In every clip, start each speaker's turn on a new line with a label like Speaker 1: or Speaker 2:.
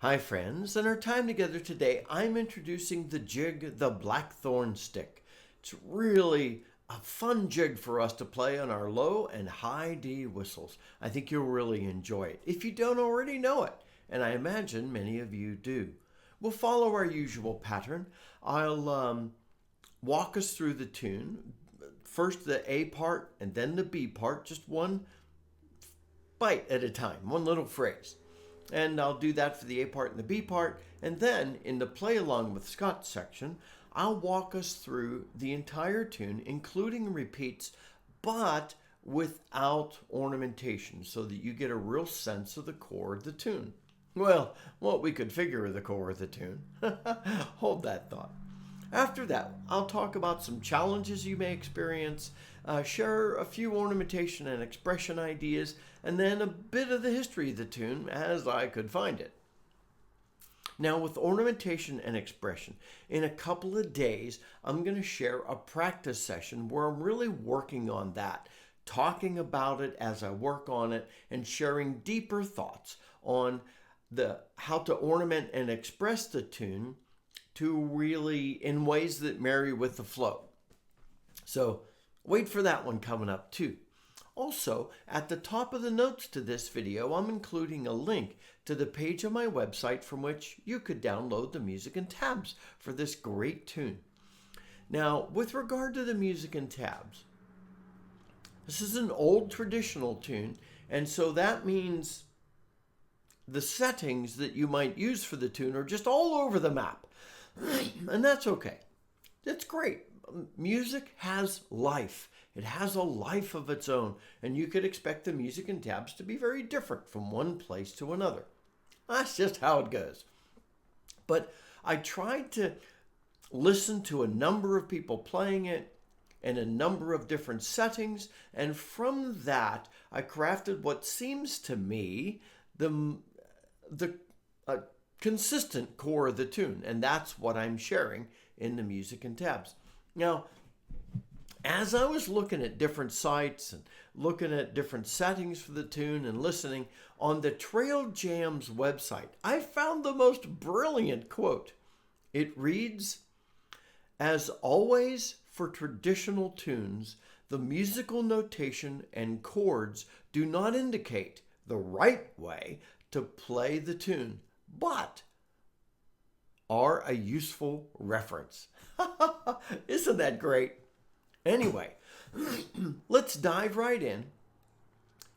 Speaker 1: Hi friends, in our time together today, I'm introducing the jig, the Blackthorn Stick. It's really a fun jig for us to play on our low and high D whistles. I think you'll really enjoy it if you don't already know it, and I imagine many of you do. We'll follow our usual pattern. I'll walk us through the tune, first the A part and then the B part, just one bite at a time, one little phrase. And I'll do that for the A part and the B part. And then in the play along with Scott section, I'll walk us through the entire tune, including repeats, but without ornamentation, so that you get a real sense of the core of the tune. Well, what we could figure of the core of the tune. Hold that thought. After that, I'll talk about some challenges you may experience, share a few ornamentation and expression ideas, and then a bit of the history of the tune as I could find it. Now, with ornamentation and expression, in a couple of days, I'm going to share a practice session where I'm really working on that, talking about it as I work on it, and sharing deeper thoughts on how to ornament and express the tune to really in ways that marry with the flow. So wait for that one coming up too. Also, at the top of the notes to this video, I'm including a link to the page on my website from which you could download the music and tabs for this great tune. Now, with regard to the music and tabs, this is an old traditional tune, and so that means the settings that you might use for the tune are just all over the map. And that's okay. It's great. Music has life. It has a life of its own, and you could expect the music and tabs to be very different from one place to another. That's just how it goes. But I tried to listen to a number of people playing it in a number of different settings, and from that I crafted what seems to me the consistent core of the tune, and that's what I'm sharing in the music and tabs. Now, as I was looking at different sites and looking at different settings for the tune and listening on the Trail Jams website, I found the most brilliant quote. It reads, "As always for traditional tunes, the musical notation and chords do not indicate the right way to play the tune, but are a useful reference." Isn't that great? Anyway, let's dive right in.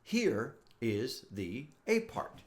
Speaker 1: Here is the A part.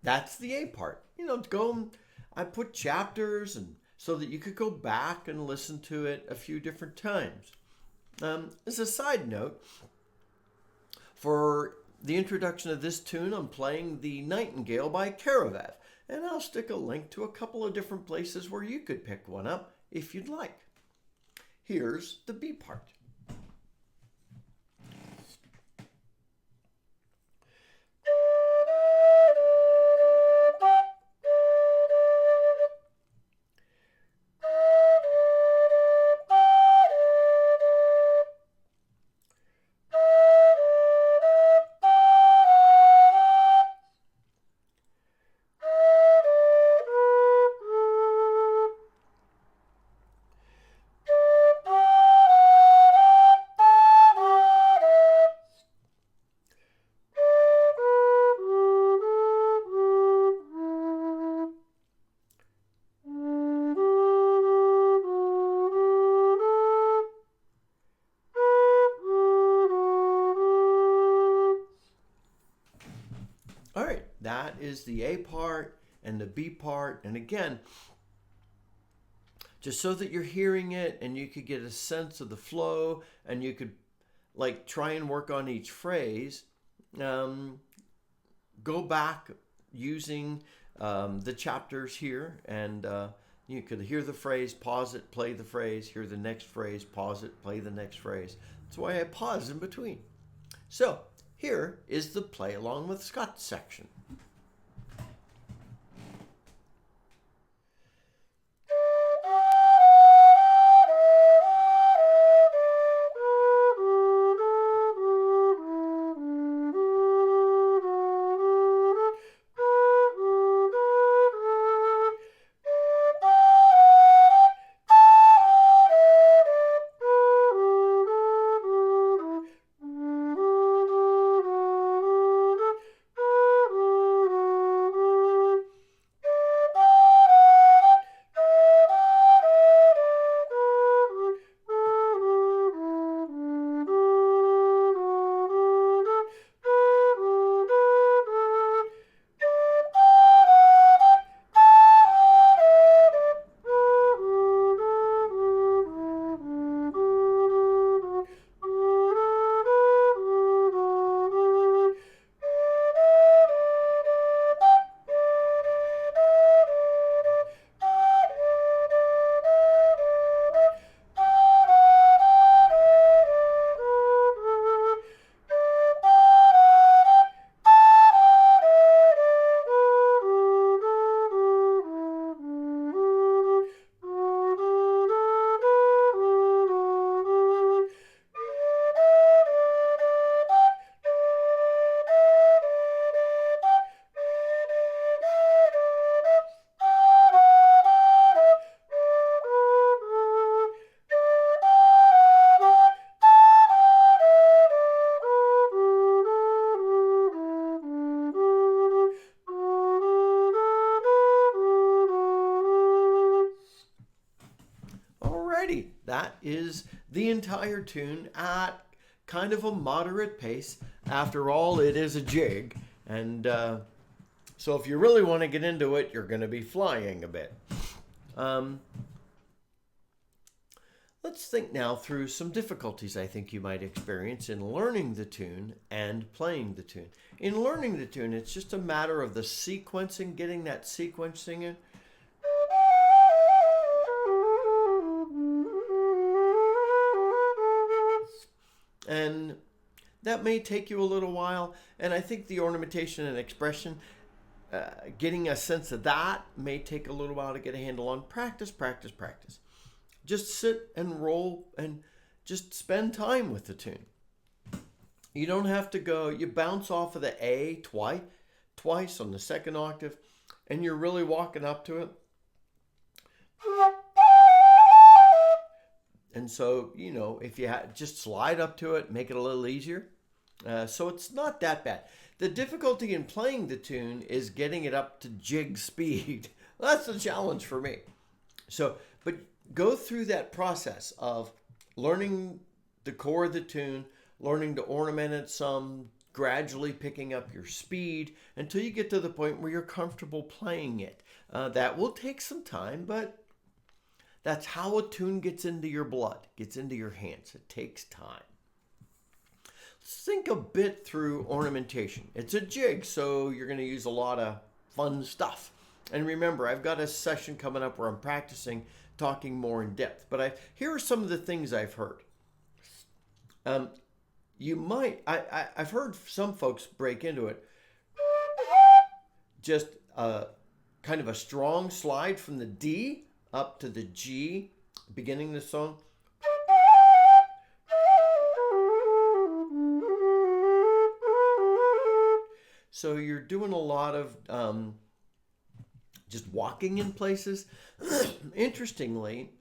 Speaker 1: That's the A part. I put chapters and so that you could go back and listen to it a few different times. As a side note, for the introduction of this tune, I'm playing the Nightingale by Karavaev, and I'll stick a link to a couple of different places where you could pick one up if you'd like. Here's the B part. That is the A part and the B part. And again, just so that you're hearing it and you could get a sense of the flow and you could like try and work on each phrase, go back using the chapters here, and you could hear the phrase, pause it, play the phrase, hear the next phrase, pause it, play the next phrase. That's why I pause in between. So here is the play along with Scott section. Alrighty, that is the entire tune at kind of a moderate pace. After all, it is a jig, and so if you really want to get into it, you're going to be flying a bit. Let's think now through some difficulties I think you might experience in learning the tune and playing the tune. In learning the tune, it's just a matter of the sequencing, getting that sequencing in. And that may take you a little while, and I think the ornamentation and expression, getting a sense of that may take a little while to get a handle on. Practice, practice, practice. Just sit and roll and just spend time with the tune. You don't have to go, you bounce off of the A twice on the second octave, and you're really walking up to it. And so, you know, if you just slide up to it, make it a little easier. So it's not that bad. The difficulty in playing the tune is getting it up to jig speed. That's the challenge for me. So, but go through that process of learning the core of the tune, learning to ornament it some, gradually picking up your speed until you get to the point where you're comfortable playing it. That will take some time, but that's how a tune gets into your blood, gets into your hands. It takes time. Let's think a bit through ornamentation. It's a jig, so you're going to use a lot of fun stuff. And remember, I've got a session coming up where I'm practicing talking more in depth. But here are some of the things I've heard. I've heard some folks break into it. Just kind of a strong slide from the D up to the G, beginning the song. So you're doing a lot of just walking in places. Interestingly,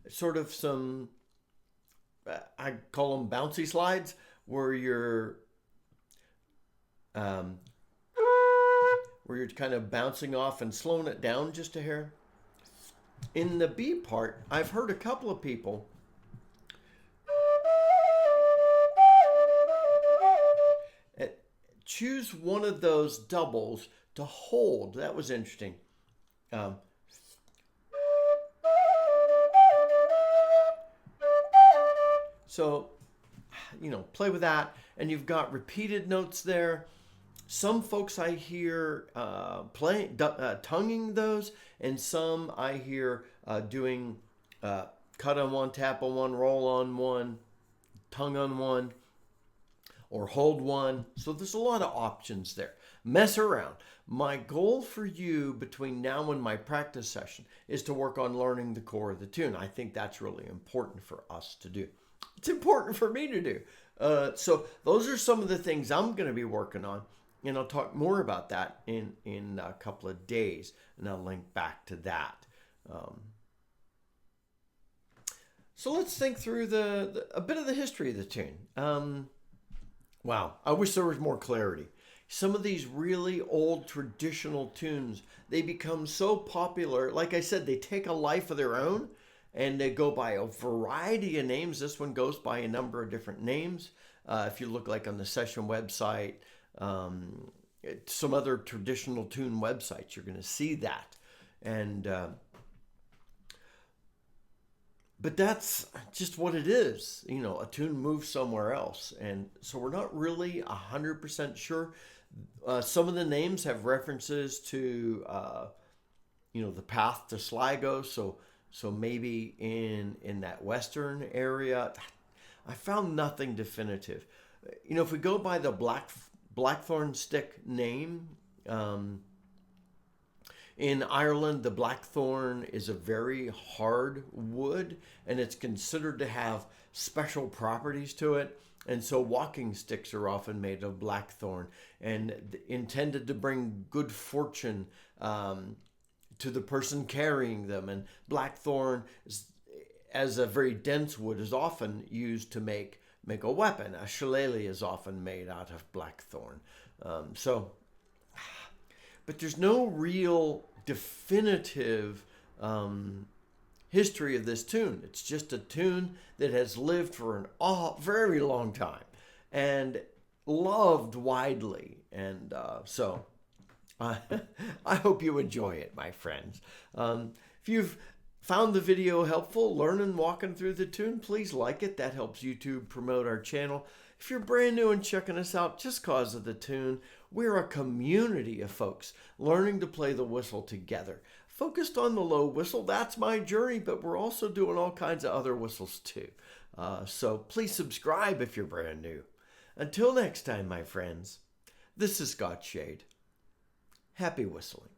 Speaker 1: sort of some, I call them bouncy slides, where you're kind of bouncing off and slowing it down just a hair. In the B part, I've heard a couple of people choose one of those doubles to hold. That was interesting. Um, so, play with that, and you've got repeated notes there. Some folks I hear tonguing those, and some I hear doing cut on one, tap on one, roll on one, tongue on one, or hold one. So there's a lot of options there. Mess around. My goal for you between now and my practice session is to work on learning the core of the tune. I think that's really important for us to do. It's important for me to do. So those are some of the things I'm going to be working on. And I'll talk more about that in a couple of days. And I'll link back to that. So let's think through a bit of the history of the tune. Wow, I wish there was more clarity. Some of these really old traditional tunes, they become so popular. Like I said, they take a life of their own and they go by a variety of names. This one goes by a number of different names. If you look like on the session website, some other traditional tune websites, you're going to see that. And but that's just what it is. A tune moves somewhere else. And so we're not really 100% sure. Some of the names have references to, the path to Sligo. So maybe in that western area. I found nothing definitive. If we go by the Blackthorn Stick name, in Ireland, the blackthorn is a very hard wood, and it's considered to have special properties to it. And so walking sticks are often made of blackthorn and intended to bring good fortune to the person carrying them. And blackthorn, as a very dense wood, is often used to make a weapon. A shillelagh is often made out of blackthorn. But there's no real definitive history of this tune. It's just a tune that has lived for a very long time and loved widely. And so I hope you enjoy it, my friends. If you've found the video helpful, learning, walking through the tune, please like it. That helps YouTube promote our channel. If you're brand new and checking us out just cause of the tune, we're a community of folks learning to play the whistle together. Focused on the low whistle, that's my journey, but we're also doing all kinds of other whistles too. So please subscribe if you're brand new. Until next time, my friends, this is Scott Shade. Happy whistling.